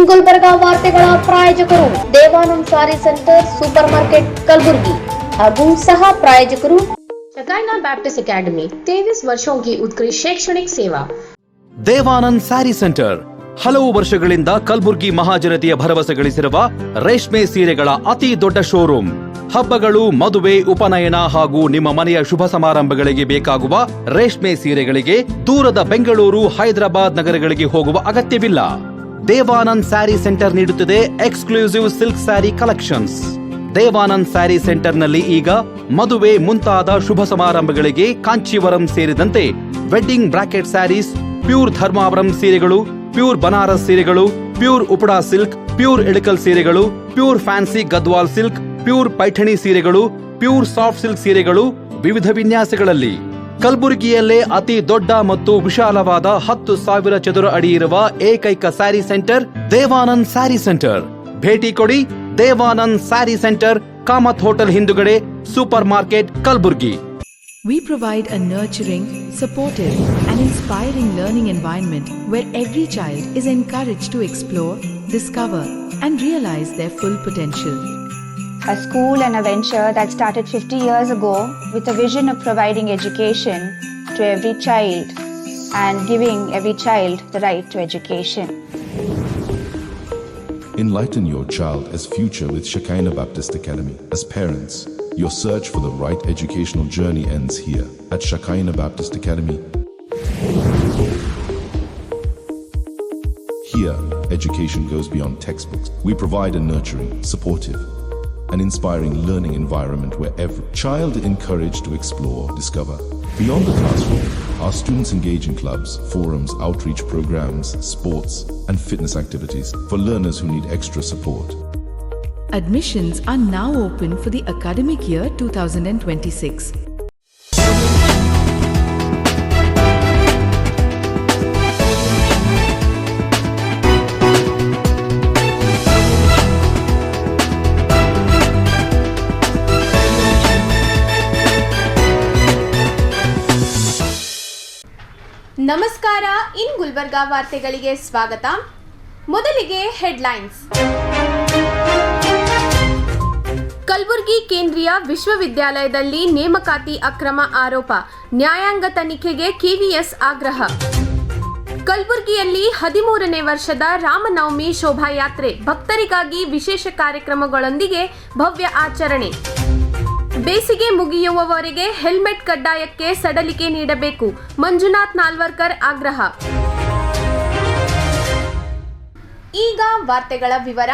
ಇನ್ ಗುಲ್ಬರ್ಗಾ ವಾರ್ತೆಗಳ ಪ್ರಾಯೋಜಕರು ದೇವಾನಂದ್ ಸಾರಿ centre super market Kalaburagi ಹಾಗೂ सह प्रायोजकರು शकाइना बैप्टिस्ट एकेडमी 23 वर्षों की उत्कृष्ट शैक्षणिक सेवा। ದೇವಾನಂದ್ ಸ್ಯಾರಿ ಸೆಂಟರ್ ಹಲವು ವರ್ಷಗಳಿಂದ ಕಲಬುರ್ಗಿ ಮಹಾಜನತೆಯ ಭರವಸೆ ಗಳಿಸಿರುವ ರೇಷ್ಮೆ ಸೀರೆಗಳ ಅತಿ ದೊಡ್ಡ ಶೋರೂಮ್. ಹಬ್ಬಗಳು, ಮದುವೆ, ಉಪನಯನ ಹಾಗೂ ನಿಮ್ಮ ಮನೆಯ ಶುಭ ಸಮಾರಂಭಗಳಿಗೆ ಬೇಕಾಗುವ ರೇಷ್ಮೆ ಸೀರೆಗಳಿಗೆ ದೂರದ ಬೆಂಗಳೂರು, ಹೈದರಾಬಾದ್ ನಗರಗಳಿಗೆ ಹೋಗುವ ಅಗತ್ಯವಿಲ್ಲ. ದೇವಾನಂದ್ ಸ್ಯಾರಿ ಸೆಂಟರ್ ನೀಡುತ್ತದೆ exclusive silk saree collections. Devanand saree ಸೆಂಟರ್ನಲ್ಲಿ ಈಗ ಮದುವೆ ಮುಂತಾದ ಶುಭ ಸಮಾರಂಭಗಳಿಗೆ ಕಾಂಚೀವರಂ ಸೇರಿದಂತೆ wedding bracket sarees, pure Dharmavaram ಸೀರೆಗಳು, ಪ್ಯೂರ್ ಬನಾರಸ್ ಸೀರೆಗಳು, pure Uppada silk, pure Ilkal ಸೀರೆಗಳು, pure fancy Gadwal silk, pure Paithani ಸೀರೆಗಳು, ಪ್ಯೂರ್ ಸಾಫ್ಟ್ ಸಿಲ್ಕ್ ಸೀರೆಗಳು ವಿವಿಧ ವಿನ್ಯಾಸಗಳಲ್ಲಿ. ಕಲಬುರಗಿಯಲ್ಲೇ ಅತಿ ದೊಡ್ಡ ಮತ್ತು ವಿಶಾಲವಾದ 10,000 ಚದುರ ಅಡಿ ಇರುವ ಏಕೈಕ ಸ್ಯಾರಿ ಸೆಂಟರ್ ದೇವಾನಂದ್ ಸ್ಯಾರಿ ಸೆಂಟರ್. ಭೇಟಿ ಕೊಡಿ. ದೇವಾನಂದ್ ಸ್ಯಾರಿ ಸೆಂಟರ್, ಕಾಮತ್ ಹೋಟೆಲ್ ಹಿಂದುಗಡೆ, super market, Kalaburagi. We provide a nurturing, supportive and inspiring learning environment where every child is encouraged to explore, discover and realize their full potential. A school and a venture that started 50 years ago with a vision of providing education to every child and giving every child the right to education. Enlighten your child as future with Shekinah Baptist Academy. As parents, your search for the right educational journey ends here at Shekinah Baptist Academy. Here, education goes beyond textbooks. We provide a nurturing, supportive, and inspiring learning environment where every child is encouraged to explore, discover. Beyond the classroom, our students engage in clubs, forums, outreach programs, sports, and fitness activities for learners who need extra support. Admissions are now open for the academic year 2026. ನಮಸ್ಕಾರ. ಇನ್ ಗುಲ್ಬರ್ಗಾ ವಾರ್ತೆಗಳಿಗೆ ಸ್ವಾಗತ. ಮೊದಲಿಗೆ headlines. Kalaburagi ಕೇಂದ್ರೀಯ ವಿಶ್ವವಿದ್ಯಾಲಯದಲ್ಲಿ ನೇಮಕಾತಿ ಅಕ್ರಮ ಆರೋಪ, ನ್ಯಾಯಾಂಗ ತನಿಖೆಗೆ ಕೆವಿಎಸ್ ಆಗ್ರಹ. ಕಲಬುರ್ಗಿಯಲ್ಲಿ 13ನೇ ವರ್ಷದ ರಾಮನವಮಿ ಶೋಭಾಯಾತ್ರೆ, ಭಕ್ತರಿಗಾಗಿ ವಿಶೇಷ ಕಾರ್ಯಕ್ರಮಗಳೊಂದಿಗೆ ಭವ್ಯ ಆಚರಣೆ. ಬೇಸಿಗೆ ಮುಗಿಯುವವರೆಗೆ ಹೆಲ್ಮೆಟ್ ಕಡ್ಡಾಯಕ್ಕೆ ಸಡಲಿಕೆ ನೀಡಬೇಕು, ಮಂಜುನಾಥ್ ನಾಲ್ವರ್ಕರ್ ಆಗ್ರಹ. ಈಗ ವಾರ್ತೆಗಳ ವಿವರ.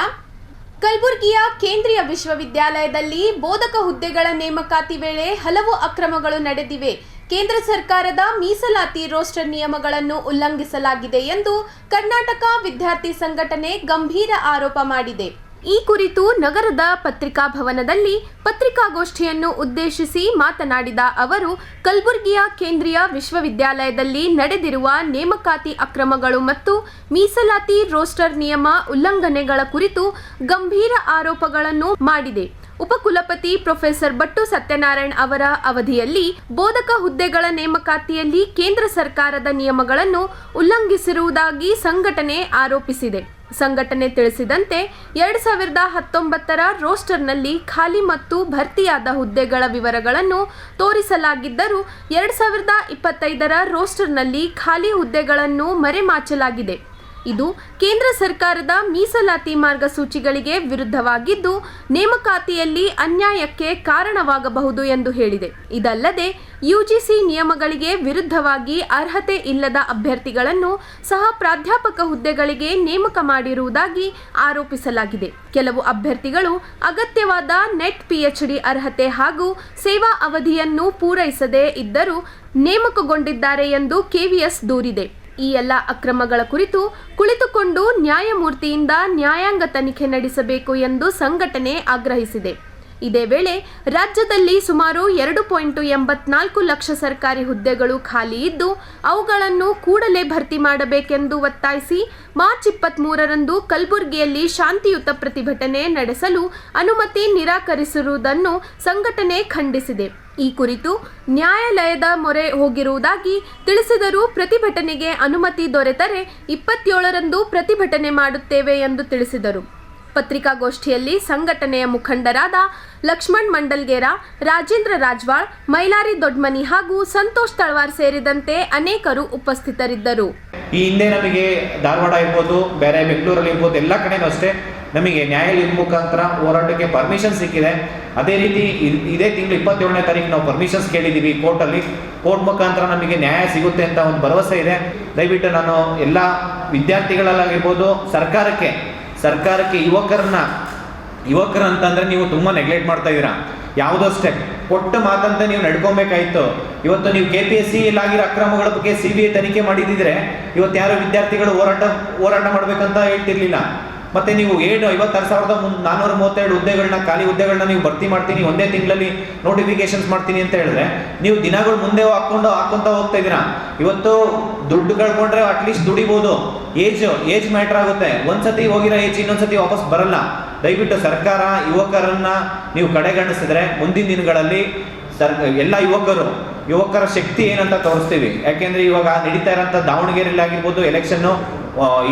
ಕಲಬುರ್ಗಿಯ ಕೇಂದ್ರೀಯ ವಿಶ್ವವಿದ್ಯಾಲಯದಲ್ಲಿ ಬೋಧಕ ಹುದ್ದೆಗಳ ನೇಮಕಾತಿ ವೇಳೆ ಹಲವು ಅಕ್ರಮಗಳು ನಡೆದಿವೆ. ಕೇಂದ್ರ ಸರ್ಕಾರದ ಮೀಸಲಾತಿ ರೋಸ್ಟರ್ ನಿಯಮಗಳನ್ನು ಉಲ್ಲಂಘಿಸಲಾಗಿದೆ ಎಂದು ಕರ್ನಾಟಕ ವಿದ್ಯಾರ್ಥಿ ಸಂಘಟನೆ ಗಂಭೀರ ಆರೋಪ ಮಾಡಿದೆ. ಈ ಕುರಿತು ನಗರದ ಪತ್ರಿಕಾ ಭವನದಲ್ಲಿ ಪತ್ರಿಕಾಗೋಷ್ಠಿಯನ್ನು ಉದ್ದೇಶಿಸಿ ಮಾತನಾಡಿದ ಅವರು, ಕಲಬುರ್ಗಿಯ ಕೇಂದ್ರೀಯ ವಿಶ್ವವಿದ್ಯಾಲಯದಲ್ಲಿ ನಡೆದಿರುವ ನೇಮಕಾತಿ ಅಕ್ರಮಗಳು ಮತ್ತು ಮೀಸಲಾತಿ ರೋಸ್ಟರ್ ನಿಯಮ ಉಲ್ಲಂಘನೆಗಳ ಕುರಿತು ಗಂಭೀರ ಆರೋಪಗಳನ್ನು ಮಾಡಿದೆ. ಉಪಕುಲಪತಿ ಪ್ರೊಫೆಸರ್ ಬಟ್ಟು ಸತ್ಯನಾರಾಯಣ್ ಅವರ ಅವಧಿಯಲ್ಲಿ ಬೋಧಕ ಹುದ್ದೆಗಳ ನೇಮಕಾತಿಯಲ್ಲಿ ಕೇಂದ್ರ ಸರ್ಕಾರದ ನಿಯಮಗಳನ್ನು ಉಲ್ಲಂಘಿಸಿರುವುದಾಗಿ ಸಂಘಟನೆ ಆರೋಪಿಸಿದೆ. ಸಂಘಟನೆ ತಿಳಿಸಿದಂತೆ 2019ರ ರೋಸ್ಟರ್ನಲ್ಲಿ ಖಾಲಿ ಮತ್ತು ಭರ್ತಿಯಾದ ಹುದ್ದೆಗಳ ವಿವರಗಳನ್ನು ತೋರಿಸಲಾಗಿದ್ದರೂ 2025ರ ರೋಸ್ಟರ್ನಲ್ಲಿ ಖಾಲಿ ಹುದ್ದೆಗಳನ್ನು ಮರೆಮಾಚಲಾಗಿದೆ. ಇದು ಕೇಂದ್ರ ಸರ್ಕಾರದ ಮೀಸಲಾತಿ ಮಾರ್ಗಸೂಚಿಗಳಿಗೆ ವಿರುದ್ಧವಾಗಿದ್ದು ನೇಮಕಾತಿಯಲ್ಲಿ ಅನ್ಯಾಯಕ್ಕೆ ಕಾರಣವಾಗಬಹುದು ಎಂದು ಹೇಳಿದೆ. ಇದಲ್ಲದೆ ಯುಜಿಸಿ ನಿಯಮಗಳಿಗೆ ವಿರುದ್ಧವಾಗಿ ಅರ್ಹತೆ ಇಲ್ಲದ ಅಭ್ಯರ್ಥಿಗಳನ್ನು ಸಹ ಪ್ರಾಧ್ಯಾಪಕ ಹುದ್ದೆಗಳಿಗೆ ನೇಮಕ ಮಾಡಿರುವುದಾಗಿ ಆರೋಪಿಸಲಾಗಿದೆ. ಕೆಲವು ಅಭ್ಯರ್ಥಿಗಳು ಅಗತ್ಯವಾದ ನೆಟ್ ಪಿಎಚ್ಡಿ ಅರ್ಹತೆ ಹಾಗೂ ಸೇವಾ ಅವಧಿಯನ್ನು ಪೂರೈಸದೇ ಇದ್ದರೂ ನೇಮಕಗೊಂಡಿದ್ದಾರೆ ಎಂದು ಕೆವಿಎಸ್ ದೂರಿದೆ. ಈ ಎಲ್ಲ ಅಕ್ರಮಗಳ ಕುರಿತು ಕುಳಿತುಕೊಂಡು ನ್ಯಾಯಮೂರ್ತಿಯಿಂದ ನ್ಯಾಯಾಂಗ ತನಿಖೆ ನಡೆಸಬೇಕು ಎಂದು ಸಂಘಟನೆ ಆಗ್ರಹಿಸಿದೆ. ಇದೇ ವೇಳೆ ರಾಜ್ಯದಲ್ಲಿ ಸುಮಾರು 2.84 ಲಕ್ಷ ಸರ್ಕಾರಿ ಹುದ್ದೆಗಳು ಖಾಲಿ ಇದ್ದು ಅವುಗಳನ್ನು ಕೂಡಲೇ ಭರ್ತಿ ಮಾಡಬೇಕೆಂದು ಒತ್ತಾಯಿಸಿ ಮಾರ್ಚ್ 23ರಂದು ಕಲಬುರಗಿಯಲ್ಲಿ ಶಾಂತಿಯುತ ಪ್ರತಿಭಟನೆ ನಡೆಸಲು ಅನುಮತಿ ನಿರಾಕರಿಸಿರುವುದನ್ನು ಸಂಘಟನೆ ಖಂಡಿಸಿದೆ. ಈ ಕುರಿತು ನ್ಯಾಯಾಲಯದ ಮೊರೆ ಹೋಗಿರುವುದಾಗಿ ತಿಳಿಸಿದರೂ ಪ್ರತಿಭಟನೆಗೆ ಅನುಮತಿ ದೊರೆತರೆ 27ರಂದು ಪ್ರತಿಭಟನೆ ಮಾಡುತ್ತೇವೆ ಎಂದು ತಿಳಿಸಿದರು. ಪತ್ರಿಕಾಗೋಷ್ಠಿಯಲ್ಲಿ ಸಂಘಟನೆಯ ಮುಖಂಡರಾದ ಲಕ್ಷ್ಮಣ್ ಮಂಡಲ್ಗೇರ, ರಾಜೇಂದ್ರ ರಾಜ್ವಾಳ್, ಮೈಲಾರಿ ದೊಡ್ಮನಿ ಹಾಗೂ ಸಂತೋಷ್ ತಳವಾರ್ ಸೇರಿದಂತೆ ಅನೇಕರು ಉಪಸ್ಥಿತರಿದ್ದರು. ಈ ಹಿಂದೆ ನಮಗೆ ಧಾರವಾಡ ಇರ್ಬೋದು, ಬೇರೆ ಬೆಂಗಳೂರಲ್ಲಿ ಇರ್ಬೋದು, ಎಲ್ಲ ಕಡೆನೂ ಅಷ್ಟೇ ನಮಗೆ ನ್ಯಾಯಾಲಯದ ಮುಖಾಂತರ ಹೋರಾಟಕ್ಕೆ ಪರ್ಮಿಷನ್ ಸಿಕ್ಕಿದೆ. ಅದೇ ರೀತಿ ಇದೇ ತಿಂಗಳು 27ನೇ ತಾರೀಕು ನಾವು ಪರ್ಮಿಷನ್ಸ್ ಕೇಳಿದ್ದೀವಿ ಕೋರ್ಟಲ್ಲಿ. ಕೋರ್ಟ್ ಮುಖಾಂತರ ನಮಗೆ ನ್ಯಾಯ ಸಿಗುತ್ತೆ ಅಂತ ಒಂದು ಭರವಸೆ ಇದೆ. ದಯವಿಟ್ಟು ನಾನು ಎಲ್ಲ ವಿದ್ಯಾರ್ಥಿಗಳಲ್ಲಾಗಿರ್ಬೋದು, ಸರ್ಕಾರಕ್ಕೆ ಯುವಕರಂತಂದ್ರೆ ನೀವು ತುಂಬ ನೆಗ್ಲೆಕ್ಟ್ ಮಾಡ್ತಾ ಇದ್ದೀರಾ. ಯಾವುದೋ ಸ್ಟೆಪ್ ಕೊಟ್ಟ ಮಾತಂತ ನೀವು ನಡ್ಕೊಬೇಕಾಯ್ತು. ಇವತ್ತು ನೀವು KPSC ಆಗಿರೋ ಅಕ್ರಮಗಳ ಬಗ್ಗೆ CBI ತನಿಖೆ ಮಾಡಿದಿದ್ರೆ ಇವತ್ತು ಯಾರು ವಿದ್ಯಾರ್ಥಿಗಳು ಹೋರಾಟ ಮಾಡ್ಬೇಕಂತ ಹೇಳ್ತಿರ್ಲಿಲ್ಲ. ಮತ್ತೆ ನೀವು 56,432 ಹುದ್ದೆಗಳನ್ನ, ಖಾಲಿ ಹುದ್ದೆಗಳನ್ನ ನೀವು ಭರ್ತಿ ಮಾಡ್ತೀನಿ, ಒಂದೇ ತಿಂಗಳಲ್ಲಿ ನೋಟಿಫಿಕೇಶನ್ಸ್ ಮಾಡ್ತೀನಿ ಅಂತ ಹೇಳಿದ್ರೆ ನೀವು ದಿನಗಳು ಮುಂದೆ ಹಾಕೊಂತ ಹೋಗ್ತಾ ಇದ್ದೀರಾ. ಇವತ್ತು ದುಡ್ಡು ಕಳ್ಕೊಂಡ್ರೆ ಅಟ್ಲೀಸ್ಟ್ ದುಡಿಬೋದು. ಏಜ್ ಮ್ಯಾಟರ್ ಆಗುತ್ತೆ. ಒಂದ್ಸತಿ ಹೋಗಿರೋ ಏಜ್ ಇನ್ನೊಂದ್ಸತಿ ವಾಪಸ್ ಬರಲ್ಲ. ದಯವಿಟ್ಟು ಸರ್ಕಾರ ಯುವಕರನ್ನ ನೀವು ಕಡೆಗಣಿಸಿದ್ರೆ ಮುಂದಿನ ದಿನಗಳಲ್ಲಿ ಎಲ್ಲ ಯುವಕರ ಶಕ್ತಿ ಏನಂತ ತೋರಿಸ್ತೀವಿ. ಯಾಕೆಂದ್ರೆ ಇವಾಗ ನಡೀತಾ ಇರೋಂಥ ದಾವಣಗೆರೆಯಲ್ಲಿ ಆಗಿರ್ಬೋದು ಎಲೆಕ್ಷನ್ನು,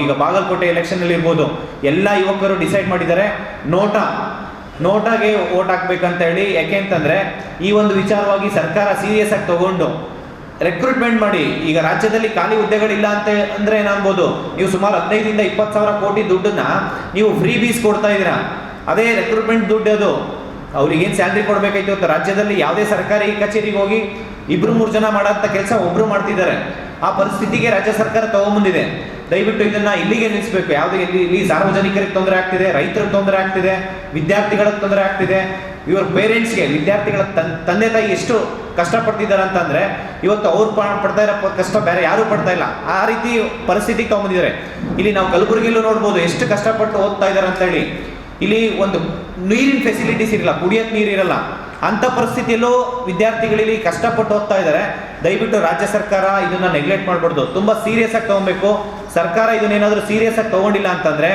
ಈಗ ಬಾಗಲಕೋಟೆ ಎಲೆಕ್ಷನಲ್ಲಿ ಇರ್ಬೋದು, ಎಲ್ಲ ಯುವಕರು ಡಿಸೈಡ್ ಮಾಡಿದ್ದಾರೆ ನೋಟಾಗೆ ವೋಟ್ ಹಾಕ್ಬೇಕಂತ ಹೇಳಿ. ಯಾಕೆಂತಂದ್ರೆ ಈ ಒಂದು ವಿಚಾರವಾಗಿ ಸರ್ಕಾರ ಸೀರಿಯಸ್ ಆಗಿ ತಗೊಂಡು ರೆಕ್ರೂಟ್ಮೆಂಟ್ ಮಾಡಿ. ಈಗ ರಾಜ್ಯದಲ್ಲಿ ಖಾಲಿ ಹುದ್ದೆಗಳಿಲ್ಲ ಅಂದ್ರೆ ಏನಾಗ್ಬೋದು, ನೀವು ಸುಮಾರು 15ರಿಂದ 20 ಸಾವಿರ ಕೋಟಿ ದುಡ್ಡನ್ನ ನೀವು ಫ್ರೀ ಬೀಸ್ ಕೊಡ್ತಾ ಇದ್ದೀರಾ. ಅದೇ ರೆಕ್ರೂಟ್ಮೆಂಟ್ ದುಡ್ಡು. ಅದು ಅವ್ರಿಗೇನು ಸ್ಯಾಲ್ರಿ ಕೊಡ್ಬೇಕಾಯ್ತು. ರಾಜ್ಯದಲ್ಲಿ ಯಾವುದೇ ಸರ್ಕಾರಿ ಕಚೇರಿಗೆ ಹೋಗಿ 2-3 ಜನ ಮಾಡೋಂಥ ಕೆಲಸ ಒಬ್ರು ಮಾಡ್ತಿದ್ದಾರೆ. ಆ ಪರಿಸ್ಥಿತಿಗೆ ರಾಜ್ಯ ಸರ್ಕಾರ ತಗೊಂಬಂದಿದೆ. ದಯವಿಟ್ಟು ಇದನ್ನ ಇಲ್ಲಿಗೆ ನಿಲ್ಲಿಸಬೇಕು. ಇಲ್ಲಿ ಸಾರ್ವಜನಿಕರಿಗೆ ತೊಂದರೆ ಆಗ್ತಿದೆ, ರೈತರಿಗೆ ತೊಂದರೆ ಆಗ್ತಿದೆ, ವಿದ್ಯಾರ್ಥಿಗಳಿಗೆ ತೊಂದರೆ ಆಗ್ತಿದೆ, ಇವ್ರ ಪೇರೆಂಟ್ಸ್ಗೆ, ವಿದ್ಯಾರ್ಥಿಗಳ ತಂದೆ ತಾಯಿ ಎಷ್ಟು ಕಷ್ಟಪಡ್ತಿದ್ದಾರೆ ಅಂತಂದ್ರೆ ಇವತ್ತು ಅವ್ರು ಪಡ್ತಾ ಇರೋ ಕಷ್ಟ ಬೇರೆ ಯಾರು ಪಡ್ತಾ ಇಲ್ಲ. ಆ ರೀತಿ ಪರಿಸ್ಥಿತಿಗೆ ತಗೊಂಬಂದಿದ್ದಾರೆ. ಇಲ್ಲಿ ನಾವು ಕಲಬುರಗಿಯಲ್ಲೂ ನೋಡ್ಬೋದು ಎಷ್ಟು ಕಷ್ಟಪಟ್ಟು ಓದ್ತಾ ಇದ್ದಾರೆ ಅಂತ ಹೇಳಿ. ಇಲ್ಲಿ ಒಂದು ನೀರಿನ ಫೆಸಿಲಿಟೀಸ್ ಇರಲ್ಲ, ಕುಡಿಯೋಕೆ ನೀರು ಇರಲ್ಲ. ಅಂಥ ಪರಿಸ್ಥಿತಿಯಲ್ಲೂ ವಿದ್ಯಾರ್ಥಿಗಳಲ್ಲಿ ಕಷ್ಟಪಟ್ಟು ಓದ್ತಾ ಇದ್ದಾರೆ. ದಯವಿಟ್ಟು ರಾಜ್ಯ ಸರ್ಕಾರ ಇದನ್ನ ನೆಗ್ಲೆಕ್ಟ್ ಮಾಡಬಾರ್ದು, ತುಂಬ ಸೀರಿಯಸ್ ಆಗಿ ತಗೊಬೇಕು. ಸರ್ಕಾರ ಇದನ್ನೇನಾದರೂ ಸೀರಿಯಸ್ ಆಗಿ ತಗೊಂಡಿಲ್ಲ ಅಂತಂದ್ರೆ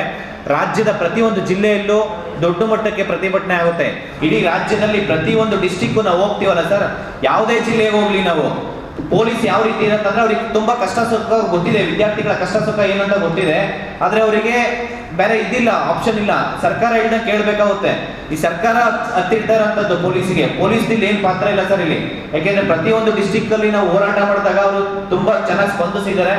ರಾಜ್ಯದ ಪ್ರತಿಯೊಂದು ಜಿಲ್ಲೆಯಲ್ಲೂ ದೊಡ್ಡ ಮಟ್ಟಕ್ಕೆ ಪ್ರತಿಭಟನೆ ಆಗುತ್ತೆ. ಇಡೀ ರಾಜ್ಯದಲ್ಲಿ ಪ್ರತಿಯೊಂದು ಡಿಸ್ಟಿಕ್ಕು ನಾವು ಹೋಗ್ತೀವಲ್ಲ ಸರ್, ಯಾವುದೇ ಜಿಲ್ಲೆಗೆ ಹೋಗ್ಲಿ ನಾವು, ಪೊಲೀಸ್ ಯಾವ ರೀತಿ ಇರತ್ತಂದ್ರೆ ಅವ್ರಿಗೆ ತುಂಬಾ ಕಷ್ಟ ಸುಖ ಗೊತ್ತಿದೆ, ವಿದ್ಯಾರ್ಥಿಗಳ ಕಷ್ಟ ಸುಖ ಏನಂತ ಗೊತ್ತಿದೆ. ಆದ್ರೆ ಅವರಿಗೆ ಬೇರೆ ಇದಿಲ್ಲ, ಆಪ್ಷನ್ ಇಲ್ಲ. ಸರ್ಕಾರ ಇದನ್ನ ಕೇಳಬೇಕಾಗುತ್ತೆ. ಈ ಸರ್ಕಾರ ಹತ್ತಿಡ್ತಾರಂಥದ್ದು ಪೊಲೀಸ್ನಲ್ಲಿ ಏನ್ ಪಾತ್ರ ಇಲ್ಲ ಸರ್ ಇಲ್ಲಿ. ಯಾಕೆಂದ್ರೆ ಪ್ರತಿಯೊಂದು ಡಿಸ್ಟಿಕ್ ಅಲ್ಲಿ ನಾವು ಹೋರಾಟ ಮಾಡಿದಾಗ ಅವರು ತುಂಬಾ ಚೆನ್ನಾಗಿ ಸ್ಪಂದಿಸಿದ್ದಾರೆ,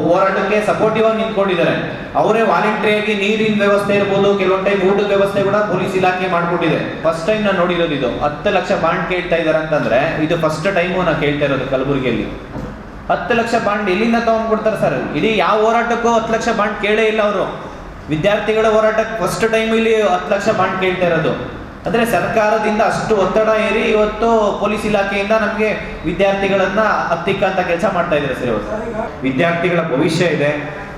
ಹೋರಾಟಕ್ಕೆ ಸಪೋರ್ಟಿವ್ ಆಗಿ ನಿಂತ್ಕೊಂಡಿದ್ದಾರೆ. ಅವರೇ ವಾಲಂಟ್ರಿಯಾಗಿ ನೀರಿನ ವ್ಯವಸ್ಥೆ ಇರ್ಬೋದು, ಕೆಲವೊಂದು ಟೈಮ್ ಊಟದ ವ್ಯವಸ್ಥೆ ಕೂಡ ಪೊಲೀಸ್ ಇಲಾಖೆ ಮಾಡ್ಕೊಟ್ಟಿದೆ. ಫಸ್ಟ್ ಟೈಮ್ ನಾನು ನೋಡಿರೋದು ಇದು. 10 ಲಕ್ಷ ಬಾಂಡ್ ಕೇಳ್ತಾ ಇದಾರೆ ಅಂತಂದ್ರೆ ಇದು ಫಸ್ಟ್ ಟೈಮು ನಾನು ಕೇಳ್ತಾ ಇರೋದು ಕಲಬುರಗಿಯಲ್ಲಿ. 10 ಲಕ್ಷ ಬಾಂಡ್ ಎಲ್ಲಿಂದ ತಗೊಂಡ್ಬಿಡ್ತಾರೆ ಸರ್? ಇಡೀ ಯಾವ ಹೋರಾಟಕ್ಕೂ 10 ಲಕ್ಷ ಬಾಂಡ್ ಕೇಳೇ ಇಲ್ಲ ಅವರು. ವಿದ್ಯಾರ್ಥಿಗಳ ಹೋರಾಟಕ್ಕೆ ಫಸ್ಟ್ ಟೈಮ್ ಇಲ್ಲಿ 10 ಲಕ್ಷ ಬಾಂಡ್ ಕೇಳ್ತಾ ಇರೋದು. ಅಂದ್ರೆ ಸರ್ಕಾರದಿಂದ ಅಷ್ಟು ಒತ್ತಡ ಏರಿ ಇವತ್ತು ಪೊಲೀಸ್ ಇಲಾಖೆಯಿಂದ ನಮಗೆ ವಿದ್ಯಾರ್ಥಿಗಳನ್ನ ಹತ್ತಿಕ್ಕಂತ ಕೆಲಸ ಮಾಡ್ತಾ ಇದ್ದಾರೆ ಸರ್. ಇವತ್ತು ವಿದ್ಯಾರ್ಥಿಗಳ ಭವಿಷ್ಯ ಇದೆ.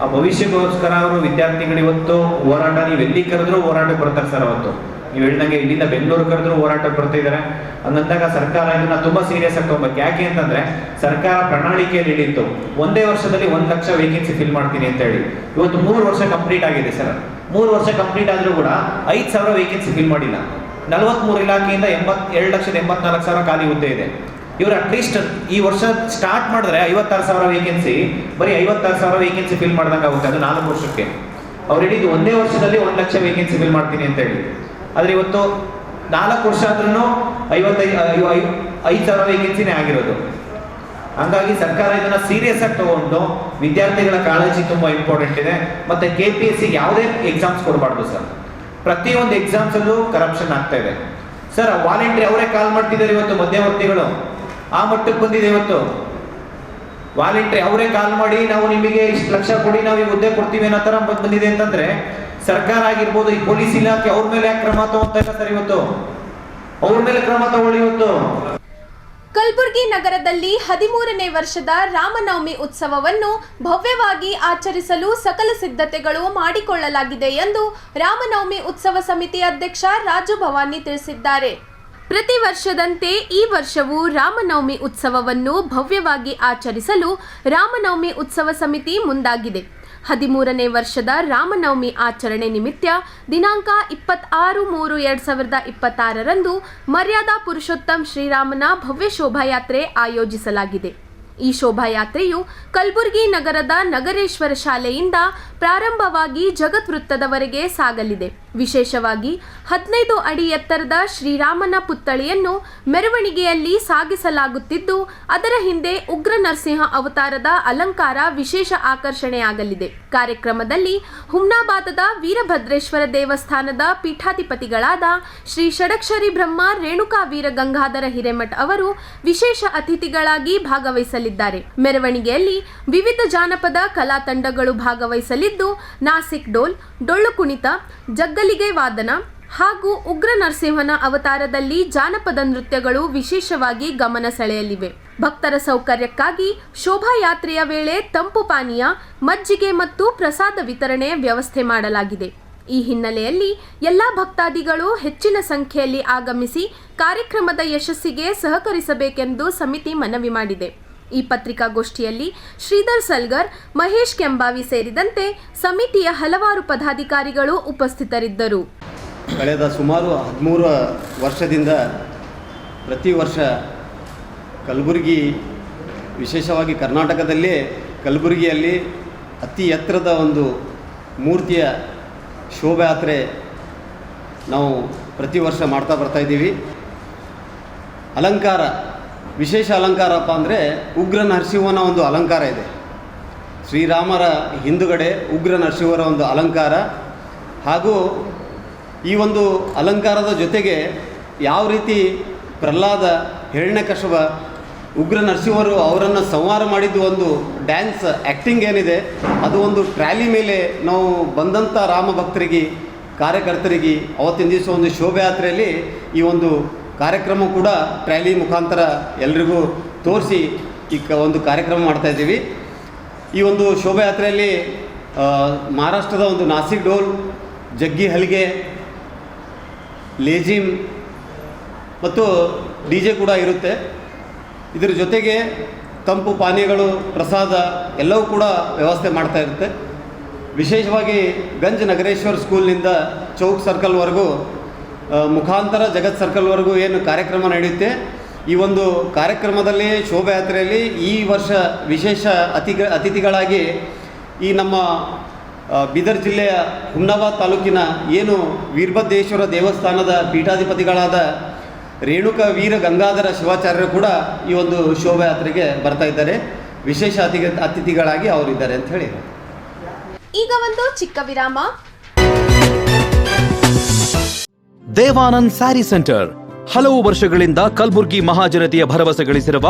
ಆ ಭವಿಷ್ಯಕ್ಕೋಸ್ಕರ ಅವರು ವಿದ್ಯಾರ್ಥಿಗಳು ಇವತ್ತು ಹೋರಾಟ, ನೀವು ಎಲ್ಲಿ ಕರೆದ್ರು ಹೋರಾಟಕ್ಕೆ ಬರ್ತಾರೆ ಸರ್. ಅವತ್ತು ನೀವು ಹೇಳಿದಂಗೆ ಇಲ್ಲಿಂದ ಬೆಂಗಳೂರು ಕರೆದ್ರು ಹೋರಾಟಕ್ಕೆ ಬರ್ತಾ ಇದ್ದಾರೆ. ಹಂಗಂದಾಗ ಸರ್ಕಾರ ಇದನ್ನ ತುಂಬಾ ಸೀರಿಯಸ್ ಆಗಿ ತಗೋಬೇಕು. ಯಾಕೆ ಅಂತಂದ್ರೆ ಸರ್ಕಾರ ಪ್ರಣಾಳಿಕೆಯಲ್ಲಿ ಹೇಳಿತ್ತು ಒಂದೇ ವರ್ಷದಲ್ಲಿ 1 ಲಕ್ಷ ವೇಕೆನ್ಸಿ ಫಿಲ್ ಮಾಡ್ತೀನಿ ಅಂತ ಹೇಳಿ. ಇವತ್ತು 3 ವರ್ಷ ಕಂಪ್ಲೀಟ್ ಆಗಿದೆ ಸರ್. 3 ವರ್ಷ ಕಂಪ್ಲೀಟ್ ಆದ್ರೂ ಕೂಡ 5,000 ವೇಕೆನ್ಸಿ ಫಿಲ್ ಮಾಡಿಲ್ಲ. 43 ಇಲಾಖೆಯಿಂದ 2,84,000 ಖಾಲಿ ಹುದ್ದೆ ಇದೆ. ಇವರು ಅಟ್ಲೀಸ್ಟ್ ಈ ವರ್ಷ ಸ್ಟಾರ್ಟ್ ಮಾಡಿದ್ರೆ 56,000 ವೇಕೆನ್ಸಿ, ಬರೀ 56,000 ವೇಕೆನ್ಸಿ ಫಿಲ್ ಮಾಡ್ದಂಗೆ ಆಗುತ್ತೆ. ಅದು 4 ವರ್ಷಕ್ಕೆ. ಅವ್ರು ಹೇಳಿದ್ದು ಒಂದೇ ವರ್ಷದಲ್ಲಿ 1 ಲಕ್ಷ ವೇಕೆನ್ಸಿ ಫಿಲ್ ಮಾಡ್ತೀನಿ ಅಂತ ಹೇಳಿ. ಆದ್ರೆ ಇವತ್ತು 4 ವರ್ಷ ಆದ್ರೂ 5,000 ವೇಕೆನ್ಸಿನೇ ಆಗಿರೋದು. ಹಂಗಾಗಿ ಸರ್ಕಾರ ಇದನ್ನ ಸೀರಿಯಸ್ ಆಗಿ ತಗೊಂಡು, ವಿದ್ಯಾರ್ಥಿಗಳ ಕಾಳಜಿ ತುಂಬಾ ಇಂಪಾರ್ಟೆಂಟ್ ಇದೆ. ಮತ್ತೆ KPSC ಯಾವುದೇ ಎಕ್ಸಾಮ್ಸ್ ಕೊಡಬಾರ್ದು ಸರ್. ಪ್ರತಿಯೊಂದು ಎಕ್ಸಾಮ್ಸ್ ಅಲ್ಲೂ ಕರಪ್ಷನ್ ಆಗ್ತಾ ಇದೆ ಸರ್. ವಾಲಂಟ್ರಿ ಅವರೇ ಕಾಲ್ ಮಾಡ್ತಿದ್ದಾರೆ ಇವತ್ತು, ಮಧ್ಯವರ್ತಿಗಳು ಆ ಮಟ್ಟಕ್ಕೆ ಬಂದಿದೆ. ಇವತ್ತು ವಾಲಂಟ್ರಿ ಅವರೇ ಕಾಲ್ ಮಾಡಿ ನಾವು ನಿಮಗೆ ಇಷ್ಟು ಲಕ್ಷ ಕೊಡಿ, ನಾವು ಈ ಹುದ್ದೆ ಕೊಡ್ತೀವಿ ಅನ್ನೋ ತರ ಬಂದಿದೆ ಅಂತಂದ್ರೆ ಸರ್ಕಾರ ಆಗಿರ್ಬೋದು, ಈ ಪೊಲೀಸ್ ಇಲಾಖೆ ಅವ್ರ ಮೇಲೆ ಕ್ರಮ ತಗೋತಾ ಇಲ್ಲ ಸರ್. ಇವತ್ತು ಅವ್ರ ಮೇಲೆ ಕ್ರಮ ತಗೊಳ್ಳಿ. ಇವತ್ತು ಕಲಬುರಗಿ ನಗರದಲ್ಲಿ 13ನೇ ವರ್ಷದ ರಾಮನವಮಿ ಉತ್ಸವವನ್ನು ಭವ್ಯವಾಗಿ ಆಚರಿಸಲು ಸಕಲ ಸಿದ್ಧತೆಗಳು ಮಾಡಿಕೊಳ್ಳಲಾಗಿದೆ ಎಂದು ರಾಮನವಮಿ ಉತ್ಸವ ಸಮಿತಿ ಅಧ್ಯಕ್ಷ ರಾಜು ಭವಾನಿ ತಿಳಿಸಿದ್ದಾರೆ. ಪ್ರತಿ ವರ್ಷದಂತೆ ಈ ವರ್ಷವೂ ರಾಮನವಮಿ ಉತ್ಸವವನ್ನು ಭವ್ಯವಾಗಿ ಆಚರಿಸಲು ರಾಮನವಮಿ ಉತ್ಸವ ಸಮಿತಿ ಮುಂದಾಗಿದೆ. 13ನೇ ವರ್ಷದ ರಾಮನವಮಿ ಆಚರಣೆ ನಿಮಿತ್ತ ದಿನಾಂಕ 26/3/2026 ಮರ್ಯಾದಾ ಪುರುಷೋತ್ತಮ್ ಶ್ರೀರಾಮನ ಭವ್ಯ ಶೋಭಾಯಾತ್ರೆ ಆಯೋಜಿಸಲಾಗಿದೆ. ಈ ಶೋಭಾಯಾತ್ರೆಯು ಕಲಬುರಗಿ ನಗರದ ನಗರೇಶ್ವರ ಶಾಲೆಯಿಂದ ಪ್ರಾರಂಭವಾಗಿ ಜಗತ್ ವೃತ್ತದವರೆಗೆ ಸಾಗಲಿದೆ. ವಿಶೇಷವಾಗಿ 15 ಅಡಿ ಎತ್ತರದ ಶ್ರೀರಾಮನ ಪುತ್ಥಳಿಯನ್ನು ಮೆರವಣಿಗೆಯಲ್ಲಿ ಸಾಗಿಸಲಾಗುತ್ತಿದ್ದು, ಅದರ ಹಿಂದೆ ಉಗ್ರ ನರಸಿಂಹ ಅವತಾರದ ಅಲಂಕಾರ ವಿಶೇಷ ಆಕರ್ಷಣೆಯಾಗಲಿದೆ. ಕಾರ್ಯಕ್ರಮದಲ್ಲಿ ಹುಮ್ನಾಬಾದದ ವೀರಭದ್ರೇಶ್ವರ ದೇವಸ್ಥಾನದ ಪೀಠಾಧಿಪತಿಗಳಾದ ಶ್ರೀ ಷಡಕ್ಷರಿ ಬ್ರಹ್ಮ ರೇಣುಕಾ ವೀರ ಗಂಗಾಧರ ಹಿರೇಮಠ್ ಅವರು ವಿಶೇಷ ಅತಿಥಿಗಳಾಗಿ ಭಾಗವಹಿಸಲಿದ್ದಾರೆ. ಮೆರವಣಿಗೆಯಲ್ಲಿ ವಿವಿಧ ಜಾನಪದ ಕಲಾ ತಂಡಗಳು ಭಾಗವಹಿಸಲಿದ್ದು, ನಾಸಿಕ್ ಡೋಲ್, ಡೊಳ್ಳು ಕುಣಿತ, ಜಗ್ಗಲಿಗೆ ವಾದನ ಹಾಗೂ ಉಗ್ರ ನರಸಿಂಹನ ಅವತಾರದಲ್ಲಿ ಜಾನಪದ ನೃತ್ಯಗಳು ವಿಶೇಷವಾಗಿ ಗಮನ ಸೆಳೆಯಲಿವೆ. ಭಕ್ತರ ಸೌಕರ್ಯಕ್ಕಾಗಿ ಶೋಭಾಯಾತ್ರೆಯ ವೇಳೆ ತಂಪು ಪಾನೀಯ, ಮಜ್ಜಿಗೆ ಮತ್ತು ಪ್ರಸಾದ ವಿತರಣೆ ವ್ಯವಸ್ಥೆ ಮಾಡಲಾಗಿದೆ. ಈ ಹಿನ್ನೆಲೆಯಲ್ಲಿ ಎಲ್ಲ ಭಕ್ತಾದಿಗಳು ಹೆಚ್ಚಿನ ಸಂಖ್ಯೆಯಲ್ಲಿ ಆಗಮಿಸಿ ಕಾರ್ಯಕ್ರಮದ ಯಶಸ್ಸಿಗೆ ಸಹಕರಿಸಬೇಕೆಂದು ಸಮಿತಿ ಮನವಿ ಮಾಡಿದೆ. ಈ ಪತ್ರಿಕಾಗೋಷ್ಠಿಯಲ್ಲಿ ಶ್ರೀಧರ್ ಸಲ್ಗರ್, ಮಹೇಶ್ ಕೆಂಬಾವಿ ಸೇರಿದಂತೆ ಸಮಿತಿಯ ಹಲವಾರು ಪದಾಧಿಕಾರಿಗಳು ಉಪಸ್ಥಿತರಿದ್ದರು. ಕಳೆದ ಸುಮಾರು 13 ವರ್ಷದಿಂದ ಪ್ರತಿ ವರ್ಷ ಕಲಬುರಗಿ, ವಿಶೇಷವಾಗಿ ಕರ್ನಾಟಕದಲ್ಲೇ ಕಲಬುರಗಿಯಲ್ಲಿ ಅತಿ ಎತ್ತರದ ಒಂದು ಮೂರ್ತಿಯ ಶೋಭಾಯಾತ್ರೆ ನಾವು ಪ್ರತಿ ವರ್ಷ ಮಾಡ್ತಾ ಬರ್ತಾಯಿದ್ದೀವಿ. ಅಲಂಕಾರ, ವಿಶೇಷ ಅಲಂಕಾರಪ್ಪ ಅಂದರೆ ಉಗ್ರ ನರಸಿಂಹನ ಒಂದು ಅಲಂಕಾರ ಇದೆ. ಶ್ರೀರಾಮರ ಹಿಂದುಗಡೆ ಉಗ್ರ ನರಸಿಂಹರ ಒಂದು ಅಲಂಕಾರ, ಹಾಗೂ ಈ ಒಂದು ಅಲಂಕಾರದ ಜೊತೆಗೆ ಯಾವ ರೀತಿ ಪ್ರಹ್ಲಾದ, ಹಿರಣ್ಯಕಶಿಪ, ಉಗ್ರ ನರಸಿಂಹರು ಅವರನ್ನು ಸಂಹಾರ ಮಾಡಿದ್ದು ಒಂದು ಡ್ಯಾನ್ಸ್ ಆ್ಯಕ್ಟಿಂಗ್ ಏನಿದೆ, ಅದು ಒಂದು ಟ್ರ್ಯಾಲಿ ಮೇಲೆ ನಾವು ಬಂದಂಥ ರಾಮ ಭಕ್ತರಿಗೆ, ಕಾರ್ಯಕರ್ತರಿಗೆ ಅವತ್ತಿನ ದಿವಸ ಒಂದು ಶೋಭಾಯಾತ್ರೆಯಲ್ಲಿ ಈ ಒಂದು ಕಾರ್ಯಕ್ರಮ ಕೂಡ ಟ್ರ್ಯಾಲಿ ಮುಖಾಂತರ ಎಲ್ರಿಗೂ ತೋರಿಸಿ ಒಂದು ಕಾರ್ಯಕ್ರಮ ಮಾಡ್ತಾಯಿದ್ದೀವಿ. ಈ ಒಂದು ಶೋಭಾಯಾತ್ರೆಯಲ್ಲಿ ಮಹಾರಾಷ್ಟ್ರದ ಒಂದು ನಾಸಿಕ್ ಡೋಲ್, ಜಗ್ಗಿ ಹಲಿಗೆ, ಲೇಜಿಮ್ ಮತ್ತು ಡಿ ಜೆ ಕೂಡ ಇರುತ್ತೆ. ಇದರ ಜೊತೆಗೆ ತಂಪು ಪಾನೀಯಗಳು, ಪ್ರಸಾದ ಎಲ್ಲವೂ ಕೂಡ ವ್ಯವಸ್ಥೆ ಮಾಡ್ತಾ ಇರುತ್ತೆ. ವಿಶೇಷವಾಗಿ ಗಂಜ್ ನಗರೇಶ್ವರ ಸ್ಕೂಲ್ನಿಂದ ಚೌಕ್ ಸರ್ಕಲ್ವರೆಗೂ ಮುಖಾಂತರ ಜಗತ್ ಸರ್ಕಲ್ವರೆಗೂ ಏನು ಕಾರ್ಯಕ್ರಮ ನಡೆಯುತ್ತೆ, ಈ ಒಂದು ಕಾರ್ಯಕ್ರಮದಲ್ಲಿ ಶೋಭಾಯಾತ್ರೆಯಲ್ಲಿ ಈ ವರ್ಷ ವಿಶೇಷ ಅತಿಥಿಗಳಾಗಿ ಈ ನಮ್ಮ ಬೀದರ್ ಜಿಲ್ಲೆಯ ಹುಮ್ನಾಬಾದ್ ತಾಲೂಕಿನ ಏನು ವೀರಭದ್ರೇಶ್ವರ ದೇವಸ್ಥಾನದ ಪೀಠಾಧಿಪತಿಗಳಾದ ರೇಣುಕಾ ವೀರ ಗಂಗಾಧರ ಶಿವಾಚಾರ್ಯರು ಕೂಡ ಈ ಒಂದು ಶೋಭಾಯಾತ್ರೆಗೆ ಬರ್ತಾ ಇದ್ದಾರೆ. ವಿಶೇಷ ಅತಿಥಿಗಳಾಗಿ ಅವರಿದ್ದಾರೆ ಅಂತ ಹೇಳಿ. ಈಗ ಒಂದು ಚಿಕ್ಕ ವಿರಾಮ. ದೇವಾನಂದ್ ಸ್ಯಾರಿ ಸೆಂಟರ್ ಹಲವು ವರ್ಷಗಳಿಂದ ಕಲಬುರ್ಗಿ ಮಹಾಜನತೆಯ ಭರವಸೆ ಗಳಿಸಿರುವ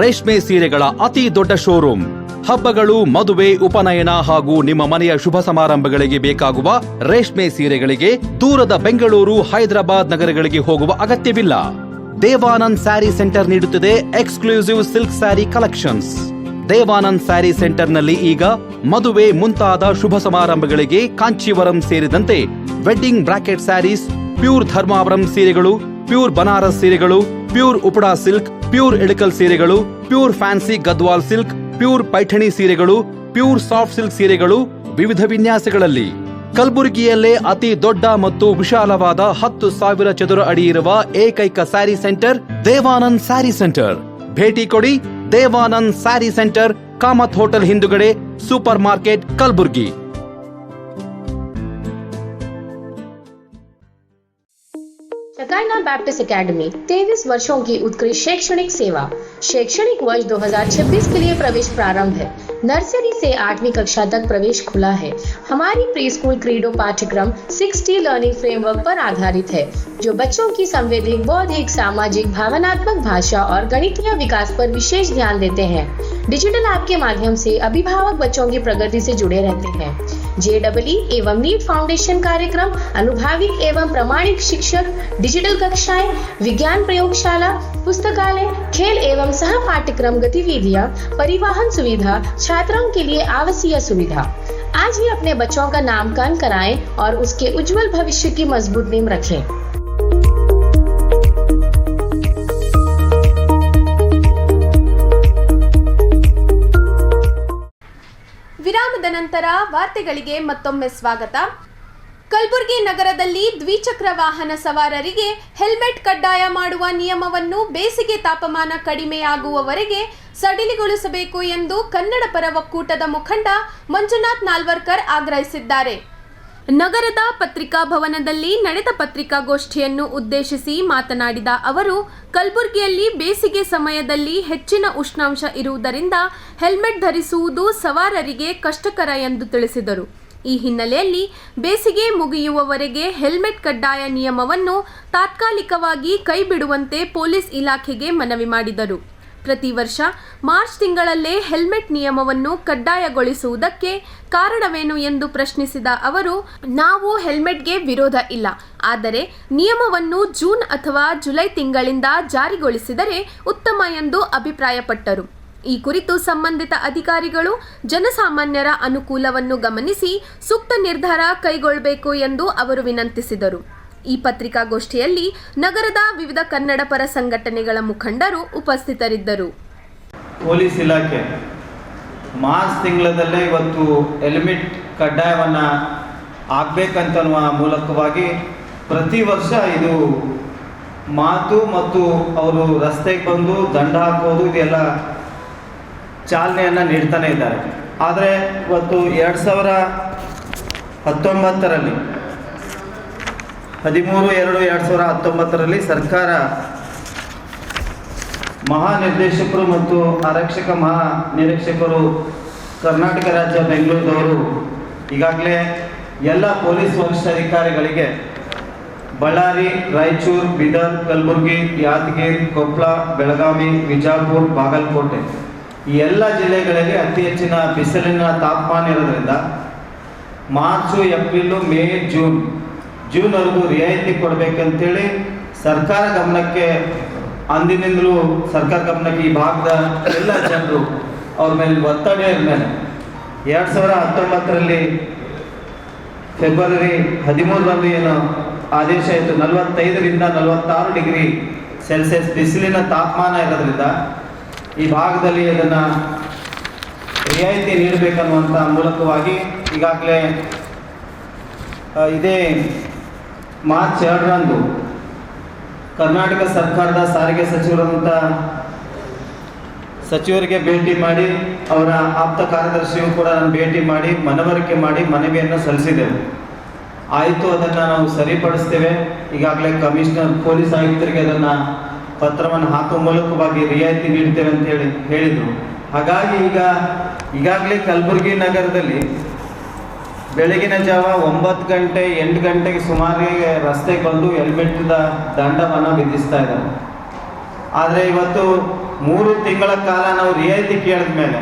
ರೇಷ್ಮೆ ಸೀರೆಗಳ ಅತಿ ದೊಡ್ಡ ಶೋರೂಮ್. ಹಬ್ಬಗಳು, ಮದುವೆ, ಉಪನಯನ ಹಾಗೂ ನಿಮ್ಮ ಮನೆಯ ಶುಭ ಸಮಾರಂಭಗಳಿಗೆ ಬೇಕಾಗುವ ರೇಷ್ಮೆ ಸೀರೆಗಳಿಗೆ ದೂರದ ಬೆಂಗಳೂರು, ಹೈದರಾಬಾದ್ ನಗರಗಳಿಗೆ ಹೋಗುವ ಅಗತ್ಯವಿಲ್ಲ. ದೇವಾನಂದ್ ಸ್ಯಾರಿ ಸೆಂಟರ್ ನೀಡುತ್ತಿದೆ exclusive silk saree collections. Devanand saree ಸೆಂಟರ್ನಲ್ಲಿ ಈಗ ಮದುವೆ ಮುಂತಾದ ಶುಭ ಸಮಾರಂಭಗಳಿಗೆ ಕಾಂಚೀವರಂ ಸೇರಿದಂತೆ wedding bracket sarees, pure Dharmavaram ಸೀರೆಗಳು, ಪ್ಯೂರ್ ಬನಾರಸ್ ಸೀರೆಗಳು, pure Uppada silk, pure Ilkal ಸೀರೆಗಳು, pure fancy Gadwal silk, pure Paithani ಸೀರೆಗಳು, ಪ್ಯೂರ್ ಸಾಫ್ಟ್ ಸಿಲ್ಕ್ ಸೀರೆಗಳು ವಿವಿಧ ವಿನ್ಯಾಸಗಳಲ್ಲಿ. ಕಲಬುರಗಿಯಲ್ಲೇ ಅತಿ ದೊಡ್ಡ ಮತ್ತು ವಿಶಾಲವಾದ 10,000 ಚದುರ ಅಡಿ ಇರುವ ಏಕೈಕ ಸ್ಯಾರಿ ಸೆಂಟರ್ ದೇವಾನಂದ್ ಸ್ಯಾರಿ ಸೆಂಟರ್. ಭೇಟಿ ಕೊಡಿ. ದೇವಾನಂದ್ ಸ್ಯಾರಿ ಸೆಂಟರ್, ಕಾಮತ್ ಹೋಟೆಲ್ ಹಿಂದುಗಡೆ, ಸೂಪರ್ ಮಾರ್ಕೆಟ್, ಕಲಬುರ್ಗಿ. शकाइना बैप्टिस्ट एकेडमी 23 वर्षों की उत्कृष्ट शैक्षणिक सेवा। शैक्षणिक वर्ष 2026 के लिए प्रवेश प्रारंभ है। नर्सरी से 8वीं कक्षा तक प्रवेश खुला है। हमारी प्री स्कूल क्रीडो पाठ्यक्रम 6T लर्निंग फ्रेमवर्क पर आधारित है, जो बच्चों की संवैधिक, बौद्धिक, सामाजिक, भावनात्मक, भाषा और गणितीय विकास पर विशेष ध्यान देते हैं। डिजिटल ऐप के माध्यम से अभिभावक बच्चों की प्रगति से जुड़े रहते हैं। JEE एवं नीट फाउंडेशन कार्यक्रम, अनुभवी एवं प्रमाणिक शिक्षक, डिजिटल कक्षाएं, विज्ञान प्रयोगशाला, पुस्तकालय, खेल एवं सह पाठ्यक्रम गतिविधियां, परिवहन सुविधा, छात्रों के लिए आवासीय सुविधा। आज ही अपने बच्चों का नामकरण कराएं और उसके उज्जवल भविष्य की मजबूत नींव रखें। ವಿರಾಮದ ವಿರಾಮದ ನಂತರ ವಾರ್ತೆಗಳಿಗೆ ಮತ್ತೊಮ್ಮೆ ಸ್ವಾಗತ. ಕಲಬುರಗಿ ನಗರದಲ್ಲಿ ದ್ವಿಚಕ್ರ ವಾಹನ ಸವಾರರಿಗೆ ಹೆಲ್ಮೆಟ್ ಕಡ್ಡಾಯ ಮಾಡುವ ನಿಯಮವನ್ನು ಬೇಸಿಗೆ ತಾಪಮಾನ ಕಡಿಮೆಯಾಗುವವರೆಗೆ ಸಡಿಲಿಗೊಳಿಸಬೇಕು ಎಂದು ಕನ್ನಡ ಪರ ಒಕ್ಕೂಟದ ಮುಖಂಡ ಮಂಜುನಾಥ್ ನಾಲ್ವರ್ಕರ್ ಆಗ್ರಹಿಸಿದ್ದಾರೆ. ನಗರದ ಪತ್ರಿಕಾ ಭವನದಲ್ಲಿ ನಡೆದ ಪತ್ರಿಕಾಗೋಷ್ಠಿಯನ್ನು ಉದ್ದೇಶಿಸಿ ಮಾತನಾಡಿದ ಅವರು, ಕಲಬುರಗಿಯಲ್ಲಿ ಬೇಸಿಗೆ ಸಮಯದಲ್ಲಿ ಹೆಚ್ಚಿನ ಉಷ್ಣಾಂಶ ಇರುವುದರಿಂದ ಹೆಲ್ಮೆಟ್ ಧರಿಸುವುದು ಸವಾರರಿಗೆ ಕಷ್ಟಕರ ಎಂದು ತಿಳಿಸಿದರು. ಈ ಹಿನ್ನೆಲೆಯಲ್ಲಿ ಬೇಸಿಗೆ ಮುಗಿಯುವವರೆಗೆ ಹೆಲ್ಮೆಟ್ ಕಡ್ಡಾಯ ನಿಯಮವನ್ನು ತಾತ್ಕಾಲಿಕವಾಗಿ ಕೈಬಿಡುವಂತೆ ಪೊಲೀಸ್ ಇಲಾಖೆಗೆ ಮನವಿ ಮಾಡಿದರು. ಪ್ರತಿ ವರ್ಷ ಮಾರ್ಚ್ ತಿಂಗಳಲ್ಲೇ ಹೆಲ್ಮೆಟ್ ನಿಯಮವನ್ನು ಕಡ್ಡಾಯಗೊಳಿಸುವುದಕ್ಕೆ ಕಾರಣವೇನು ಎಂದು ಪ್ರಶ್ನಿಸಿದ ಅವರು, ನಾವು ಹೆಲ್ಮೆಟ್ಗೆ ವಿರೋಧ ಇಲ್ಲ, ಆದರೆ ನಿಯಮವನ್ನು ಜೂನ್ ಅಥವಾ ಜುಲೈ ತಿಂಗಳಿಂದ ಜಾರಿಗೊಳಿಸಿದರೆ ಉತ್ತಮ ಎಂದು ಅಭಿಪ್ರಾಯಪಟ್ಟರು. ಈ ಕುರಿತು ಸಂಬಂಧಿತ ಅಧಿಕಾರಿಗಳು ಜನಸಾಮಾನ್ಯರ ಅನುಕೂಲವನ್ನು ಗಮನಿಸಿ ಸೂಕ್ತ ನಿರ್ಧಾರ ಕೈಗೊಳ್ಳಬೇಕು ಎಂದು ಅವರು ವಿನಂತಿಸಿದರು. ಈ ಪತ್ರಿಕಾಗೋಷ್ಠಿಯಲ್ಲಿ ನಗರದ ವಿವಿಧ ಕನ್ನಡ ಪರ ಸಂಘಟನೆಗಳ ಮುಖಂಡರು ಉಪಸ್ಥಿತರಿದ್ದರು. ಪೊಲೀಸ್ ಇಲಾಖೆ ಮಾರ್ಚ್ ತಿಂಗಳಲ್ಲೇ ಇವತ್ತು ಹೆಲ್ಮೆಟ್ ಕಡ್ಡಾಯವನ್ನು ಆಗಬೇಕಂತನ್ನುವ ಮೂಲಕವಾಗಿ ಪ್ರತಿ ವರ್ಷ ಇದು ಮಾತು ಮತ್ತು ಅವರು ರಸ್ತೆಗೆ ಬಂದು ದಂಡ ಹಾಕೋದು ಇದೆಲ್ಲ ಚಾಲನೆಯನ್ನು ನೀಡ್ತಾನೆ ಇದ್ದಾರೆ. ಆದರೆ ಇವತ್ತು 2019ರಲ್ಲಿ 13/2/2019ರಲ್ಲಿ ಸರ್ಕಾರ ಮಹಾನಿರ್ದೇಶಕರು ಮತ್ತು ಆರಕ್ಷಕ ಮಹಾನಿರೀಕ್ಷಕರು ಕರ್ನಾಟಕ ರಾಜ್ಯ ಬೆಂಗಳೂರಿನವರು ಈಗಾಗಲೇ ಎಲ್ಲ ಪೊಲೀಸ್ ವರಿಷ್ಠಾಧಿಕಾರಿಗಳಿಗೆ ಬಳ್ಳಾರಿ, ರಾಯಚೂರು, ಬೀದರ್, ಕಲಬುರಗಿ, ಯಾದಗಿರಿ, ಕೊಪ್ಪಳ, ಬೆಳಗಾವಿ, ವಿಜಯಪುರ, ಬಾಗಲಕೋಟೆ ಈ ಎಲ್ಲ ಜಿಲ್ಲೆಗಳಲ್ಲಿ ಅತಿ ಹೆಚ್ಚಿನ ಬಿಸಿಲಿನ ತಾಪಮಾನ ಇರೋದ್ರಿಂದ ಮಾರ್ಚು, ಏಪ್ರಿಲು, ಮೇ, ಜೂನ್ವರೆಗೂ ರಿಯಾಯಿತಿ ಕೊಡಬೇಕಂತೇಳಿ ಸರ್ಕಾರ ಗಮನಕ್ಕೆ ಅಂದಿನಿಂದಲೂ ಸರ್ಕಾರ ಗಮನಕ್ಕೆ ಈ ಭಾಗದ ಎಲ್ಲ ಜನರು ಅವ್ರ ಮೇಲೆ ಒತ್ತಡ ಮೇಲೆ 2019ರಲ್ಲಿ ಫೆಬ್ರವರಿ 13ರಂದು ಏನು ಆದೇಶ ಆಯಿತು, 45ರಿಂದ 46 ಡಿಗ್ರಿ ಸೆಲ್ಸಿಯಸ್ ಬಿಸಿಲಿನ ತಾಪಮಾನ ಇರೋದ್ರಿಂದ ಈ ಭಾಗದಲ್ಲಿ ಅದನ್ನು ರಿಯಾಯಿತಿ ನೀಡಬೇಕನ್ನುವಂಥ ಮೂಲಕವಾಗಿ ಈಗಾಗಲೇ ಇದೇ ಮಾರ್ಚ್ 2ರಂದು ಕರ್ನಾಟಕ ಸರ್ಕಾರದ ಸಾರಿಗೆ ಸಚಿವರಿಗೆ ಭೇಟಿ ಮಾಡಿ ಅವರ ಆಪ್ತ ಕಾರ್ಯದರ್ಶಿಯು ಕೂಡ ನಾನು ಭೇಟಿ ಮಾಡಿ ಮನವರಿಕೆ ಮಾಡಿ ಮನವಿಯನ್ನು ಸಲ್ಲಿಸಿದೆವು. ಆಯಿತು, ಅದನ್ನು ನಾವು ಸರಿಪಡಿಸ್ತೇವೆ, ಈಗಾಗಲೇ ಕಮಿಷನರ್ ಪೊಲೀಸ್ ಆಯುಕ್ತರಿಗೆ ಅದನ್ನು ಪತ್ರವನ್ನು ಹಾಕುವ ಮೂಲಕವಾಗಿ ರಿಯಾಯಿತಿ ನೀಡ್ತೇವೆ ಅಂತ ಹೇಳಿದರು. ಹಾಗಾಗಿ ಈಗಾಗಲೇ ಕಲಬುರಗಿ ನಗರದಲ್ಲಿ ಬೆಳಗಿನ ಜಾವ 9 ಗಂಟೆ 8 ಗಂಟೆಗೆ ಸುಮಾರಿಗೆ ರಸ್ತೆಗೆ ಬಂದು ಹೆಲ್ಮೆಟ್ದ ದಂಡವನ್ನು ವಿಧಿಸ್ತಾ ಇದ್ದಾರೆ. ಆದರೆ ಇವತ್ತು 3 ತಿಂಗಳ ಕಾಲ ನಾವು ರಿಯಾಯಿತಿ ಕೇಳಿದ ಮೇಲೆ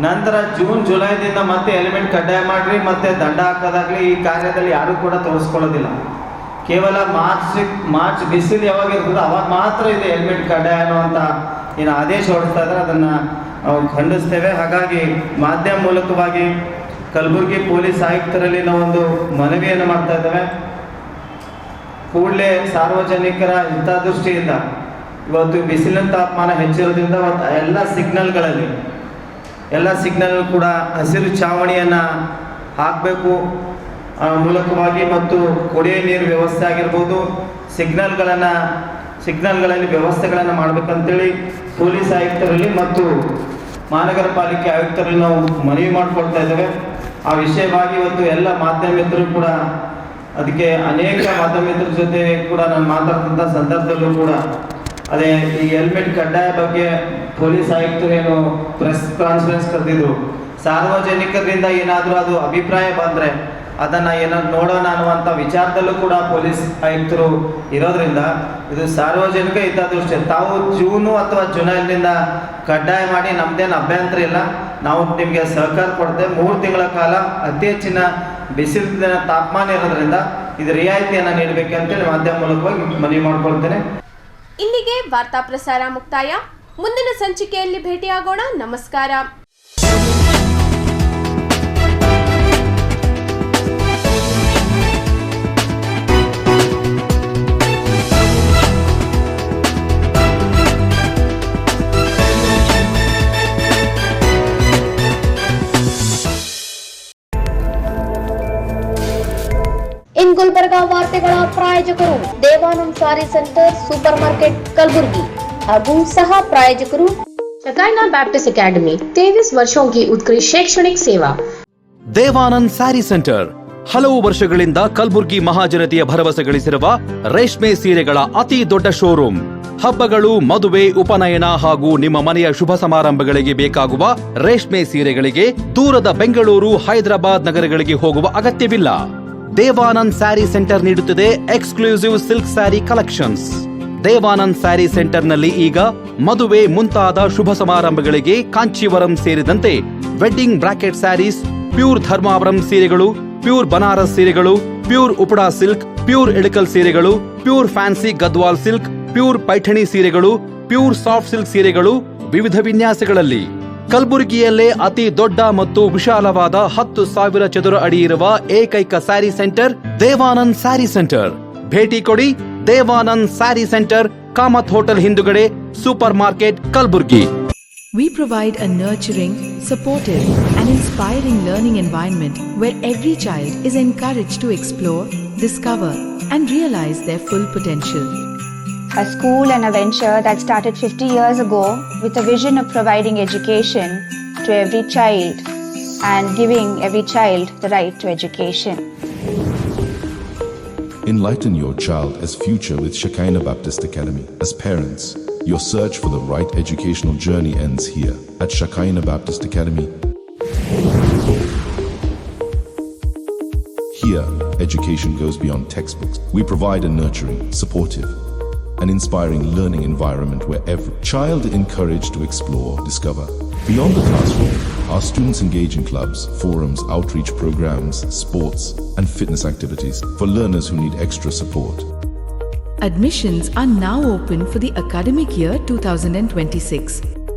ನಂತರ ಜೂನ್ ಜುಲೈದಿಂದ ಮತ್ತೆ ಹೆಲ್ಮೆಟ್ ಕಡ್ಡಾಯ ಮಾಡಿರಿ ಮತ್ತೆ ದಂಡ ಹಾಕೋದಾಗಲಿ ಈ ಕಾರ್ಯದಲ್ಲಿ ಯಾರೂ ಕೂಡ ತೋರಿಸ್ಕೊಳ್ಳೋದಿಲ್ಲ. ಕೇವಲ ಮಾರ್ಚ್ ಬಿಸಿಲು ಯಾವಾಗ ಇರ್ತದೆ ಅವಾಗ ಮಾತ್ರ ಇದೆ ಹೆಲ್ಮೆಟ್ ಕಡ್ಡಾಯ ಅನ್ನುವಂಥ ಏನು ಆದೇಶ ಹೊರಡ್ತಾ ಇದ್ದಾರೆ, ಅದನ್ನು ನಾವು ಖಂಡಿಸ್ತೇವೆ. ಹಾಗಾಗಿ ಮಾಧ್ಯಮ ಮೂಲಕವಾಗಿ ಕಲಬುರಗಿ ಪೊಲೀಸ್ ಆಯುಕ್ತರಲ್ಲಿ ನಾವೊಂದು ಮನವಿಯನ್ನು ಮಾಡ್ತಾ ಇದ್ದೇವೆ. ಕೂಡಲೇ ಸಾರ್ವಜನಿಕರ ಹಿತದೃಷ್ಟಿಯಿಂದ ಇವತ್ತು ಬಿಸಿಲಿನ ತಾಪಮಾನ ಹೆಚ್ಚಿರೋದ್ರಿಂದ ಎಲ್ಲ ಸಿಗ್ನಲ್ ಕೂಡ ಹಸಿರು ಚಾವಣಿಯನ್ನು ಹಾಕಬೇಕು ಮೂಲಕವಾಗಿ ಮತ್ತು ಕುಡಿಯುವ ನೀರು ವ್ಯವಸ್ಥೆ ಆಗಿರ್ಬೋದು, ಸಿಗ್ನಲ್ಗಳಲ್ಲಿ ವ್ಯವಸ್ಥೆಗಳನ್ನು ಮಾಡಬೇಕಂತೇಳಿ ಪೊಲೀಸ್ ಆಯುಕ್ತರಲ್ಲಿ ಮತ್ತು ಮಹಾನಗರ ಪಾಲಿಕೆ ಆಯುಕ್ತರಲ್ಲಿ ನಾವು ಮನವಿ ಮಾಡಿಕೊಳ್ತಾ ಇದ್ದೇವೆ. ಆ ವಿಷಯವಾಗಿ ಇವತ್ತು ಎಲ್ಲ ಮಾಧ್ಯಮ ಮಿತ್ರರು ಕೂಡ ಅದಕ್ಕೆ ಅನೇಕ ಮಾಧ್ಯಮ ಮಿತ್ರರ ಜೊತೆ ಕೂಡ ನಾನು ಮಾತಾಡ್ತಂಥ ಸಂದರ್ಭದಲ್ಲೂ ಕೂಡ ಅದೇ ಈ ಹೆಲ್ಮೆಟ್ ಕಡ್ಡಾಯ ಬಗ್ಗೆ ಪೊಲೀಸ್ ಆಯುಕ್ತರೇನು ಪ್ರೆಸ್ ಕಾನ್ಫರೆನ್ಸ್ ಕರೆದಿದ್ರು. ಸಾರ್ವಜನಿಕರಿಂದ ಏನಾದರೂ ಅದು ಅಭಿಪ್ರಾಯ ಬಂದರೆ ಅದನ್ನು ಏನಾದ್ರು ನೋಡೋಣ ಅನ್ನುವಂಥ ವಿಚಾರದಲ್ಲೂ ಕೂಡ ಪೊಲೀಸ್ ಆಯುಕ್ತರು ಇರೋದ್ರಿಂದ ಇದು ಸಾರ್ವಜನಿಕ ಹಿತದೃಷ್ಟಿ. ತಾವು ಜೂನು ಅಥವಾ ಜುಲೈನಿಂದ ಕಡ್ಡಾಯ ಮಾಡಿ ನಮ್ಮದೇನು ಅಭ್ಯಂತರ ಇಲ್ಲ, ನಾವು ನಿಮಗೆ ಸಹಕಾರ ಕೊಡ್ತೇವೆ. 3 ತಿಂಗಳ ಕಾಲ ಅತಿ ಹೆಚ್ಚಿನ ಬಿಸಿಲಿನ ತಾಪಮಾನ ಇರೋದ್ರಿಂದ ಇದು ರಿಯಾಯಿತಿಯನ್ನು ನೀಡಬೇಕಂತೇಳಿ ಮಾಧ್ಯಮ ಮೂಲಕವಾಗಿ ಮನವಿ ಮಾಡಿಕೊಳ್ತೇನೆ. ಇಲ್ಲಿಗೆ ವಾರ್ತಾ ಪ್ರಸಾರ ಮುಕ್ತಾಯ. ಮುಂದಿನ ಸಂಚಿಕೆಯಲ್ಲಿ ಭೇಟಿಯಾಗೋಣ. ನಮಸ್ಕಾರ. ಗುಲ್ಬರ್ಗಾ ವಾರ್ತೆಗಳ ಪ್ರಾಯೋಜಕರು ದೇವಾನಂದ್ ಸಾರಿ ಸೆಂಟರ್ ಸೂಪರ್ ಮಾರ್ಕೆಟ್ ಕಲಬುರ್ಗಿ ಹಾಗೂ ಸಹ ಪ್ರಾಯೋಜಕರು शकाइना बैप्टिस्ट एकेडमी 23 वर्षों की उत्कृष्ट शैक्षणिक सेवा। ದೇವಾನಂದ್ ಸ್ಯಾರಿ ಸೆಂಟರ್ ಹಲವು ವರ್ಷಗಳಿಂದ ಕಲಬುರ್ಗಿ ಮಹಾಜನತೆಯ ಭರವಸೆ ಗಳಿಸಿರುವ ರೇಷ್ಮೆ ಸೀರೆಗಳ ಅತಿ ದೊಡ್ಡ ಶೋರೂಮ್. ಹಬ್ಬಗಳು, ಮದುವೆ, ಉಪನಯನ ಹಾಗೂ ನಿಮ್ಮ ಮನೆಯ ಶುಭ ಸಮಾರಂಭಗಳಿಗೆ ಬೇಕಾಗುವ ರೇಷ್ಮೆ ಸೀರೆಗಳಿಗೆ ದೂರದ ಬೆಂಗಳೂರು, ಹೈದರಾಬಾದ್ ನಗರಗಳಿಗೆ ಹೋಗುವ ಅಗತ್ಯವಿಲ್ಲ. ದೇವಾನಂದ್ ಸ್ಯಾರಿ ಸೆಂಟರ್ ನೀಡುತ್ತಿದೆ exclusive silk saree collections. Devanand saree ಸೆಂಟರ್ನಲ್ಲಿ ಈಗ ಮದುವೆ ಮುಂತಾದ ಶುಭ ಸಮಾರಂಭಗಳಿಗೆ ಕಾಂಚೀವರಂ ಸೇರಿದಂತೆ wedding bracket sarees, pure Dharmavaram ಸೀರೆಗಳು, ಪ್ಯೂರ್ ಬನಾರಸ್ ಸೀರೆಗಳು, pure Uppada silk, pure Ilkal ಸೀರೆಗಳು, pure fancy Gadwal silk, pure Paithani ಸೀರೆಗಳು, ಪ್ಯೂರ್ ಸಾಫ್ಟ್ ಸಿಲ್ಕ್ ಸೀರೆಗಳು ವಿವಿಧ ವಿನ್ಯಾಸಗಳಲ್ಲಿ. ಕಲಬುರಗಿಯಲ್ಲೇ ಅತಿ ದೊಡ್ಡ ಮತ್ತು ವಿಶಾಲವಾದ 10,000 ಚದುರ ಅಡಿ ಇರುವ ಏಕೈಕ ಸ್ಯಾರಿ ಸೆಂಟರ್ ದೇವಾನಂದ್ ಸ್ಯಾರಿ ಸೆಂಟರ್. ಭೇಟಿ ಕೊಡಿ. ದೇವಾನಂದ್ ಸ್ಯಾರಿ ಸೆಂಟರ್, ಕಾಮತ್ ಹೋಟೆಲ್ ಹಿಂದುಗಡೆ, super market, Kalaburagi. We provide a nurturing, supportive, and inspiring learning environment where every child is encouraged to explore, discover, and realize their full potential. A school and a venture that started 50 years ago with a vision of providing education to every child and giving every child the right to education. Enlighten your child as future with Shekinah Baptist Academy. As parents, your search for the right educational journey ends here at Shekinah Baptist Academy. Here, education goes beyond textbooks. We provide a nurturing, supportive, and inspiring learning environment where every child is encouraged to explore, discover. Beyond the classroom, our students engage in clubs, forums, outreach programs, sports, and fitness activities for learners who need extra support. Admissions are now open for the academic year 2026.